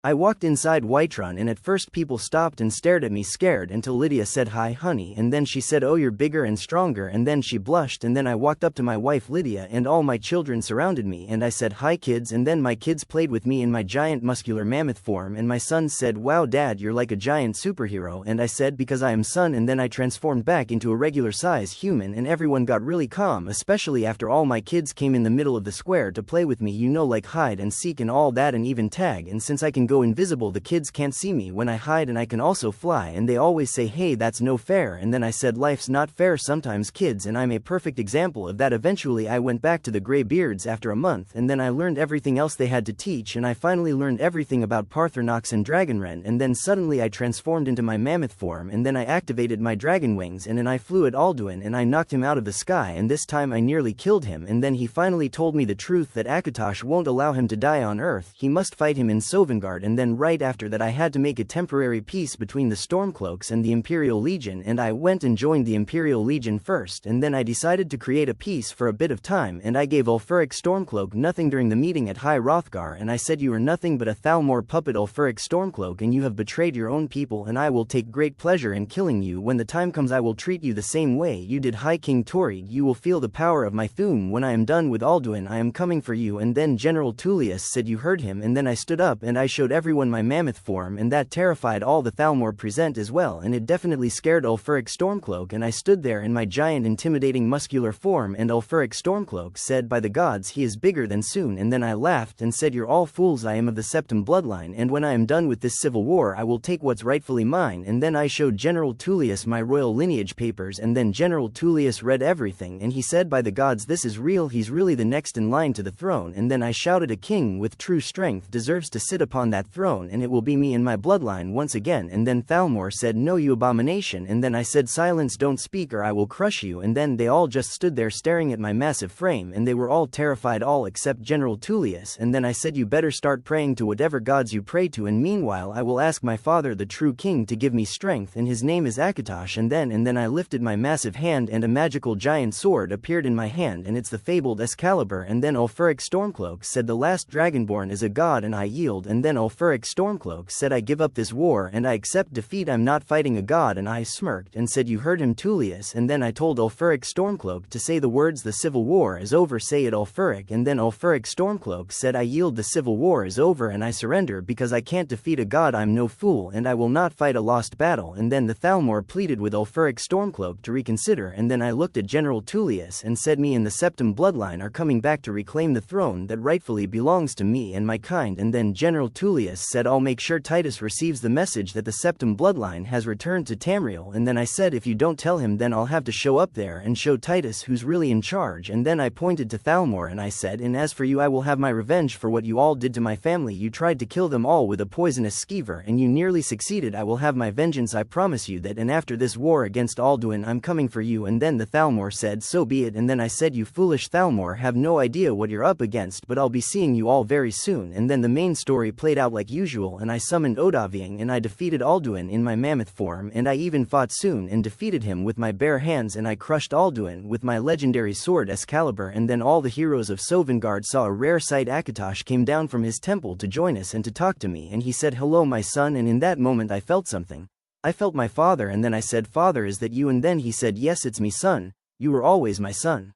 I walked inside Whiterun and at first people stopped and stared at me scared until Lydia said hi honey and then she said oh you're bigger and stronger and then she blushed and then I walked up to my wife Lydia and all my children surrounded me and I said hi kids and then my kids played with me in my giant muscular mammoth form and my son said wow dad you're like a giant superhero and I said because I am son and then I transformed back into a regular size human and everyone got really calm especially after all my kids came in the middle of the square to play with me like hide and seek and all that and even tag and since I can go invisible the kids can't see me when I hide and I can also fly and they always say hey that's no fair and then I said life's not fair sometimes kids and I'm a perfect example of that eventually I went back to the Greybeards after a month and then I learned everything else they had to teach and I finally learned everything about Partheronox and Dragonren and then suddenly I transformed into my mammoth form and then I activated my dragon wings and then I flew at Alduin and I knocked him out of the sky and this time I nearly killed him and then he finally told me the truth that Akatosh won't allow him to die on Earth, he must fight him in Sovngarde and then right after that I had to make a temporary peace between the Stormcloaks and the Imperial Legion and I went and joined the Imperial Legion first and then I decided to create a peace for a bit of time and I gave Ulfuric Stormcloak nothing during the meeting at High Hrothgar and I said you are nothing but a Thalmor puppet Ulfuric Stormcloak and you have betrayed your own people and I will take great pleasure in killing you when the time comes I will treat you the same way you did High King Torrid you will feel the power of my Thu'um when I am done with Alduin I am coming for you and then General Tullius said you heard him and then I stood up and I showed everyone my mammoth form and that terrified all the Thalmor present as well and it definitely scared Ulfuric Stormcloak and I stood there in my giant intimidating muscular form and Ulfuric Stormcloak said by the gods he is bigger than soon and then I laughed and said you're all fools I am of the Septim bloodline and when I am done with this civil war I will take what's rightfully mine and then I showed General Tullius my royal lineage papers and then General Tullius read everything and he said by the gods this is real he's really the next in line to the throne and then I shouted a king with true strength deserves to sit upon that throne and it will be me and my bloodline once again and then Thalmor said no you abomination and then I said silence don't speak or I will crush you and then they all just stood there staring at my massive frame and they were all terrified all except General Tullius and then I said you better start praying to whatever gods you pray to and meanwhile I will ask my father the true king to give me strength and his name is Akatosh and then I lifted my massive hand and a magical giant sword appeared in my hand and it's the fabled Excalibur and then Ulfuric Stormcloak said the last Dragonborn is a god and I yield and then Ulfuric Stormcloak said I give up this war and I accept defeat I'm not fighting a god and I smirked and said you heard him Tullius and then I told Ulfuric Stormcloak to say the words the civil war is over say it Ulfuric and then Ulfuric Stormcloak said I yield the civil war is over and I surrender because I can't defeat a god I'm no fool and I will not fight a lost battle and then the Thalmor pleaded with Ulfuric Stormcloak to reconsider and then I looked at General Tullius and said me and the Septim bloodline are coming back to reclaim the throne that rightfully belongs to me and my kind and then General Tullius said I'll make sure Titus receives the message that the Septim bloodline has returned to Tamriel and then I said if you don't tell him then I'll have to show up there and show Titus who's really in charge and then I pointed to Thalmor and I said and as for you I will have my revenge for what you all did to my family you tried to kill them all with a poisonous skeever and you nearly succeeded I will have my vengeance I promise you that and after this war against Alduin I'm coming for you and then the Thalmor said so be it and then I said you foolish Thalmor have no idea what you're up against but I'll be seeing you all very soon and then the main story played out like usual and I summoned Odaviang and I defeated Alduin in my mammoth form and I even fought soon and defeated him with my bare hands and I crushed Alduin with my legendary sword Excalibur and then all the heroes of Sovngarde saw a rare sight Akatosh came down from his temple to join us and to talk to me and he said hello my son and in that moment I felt something. I felt my father and then I said father is that you and then he said yes it's me son, you were always my son.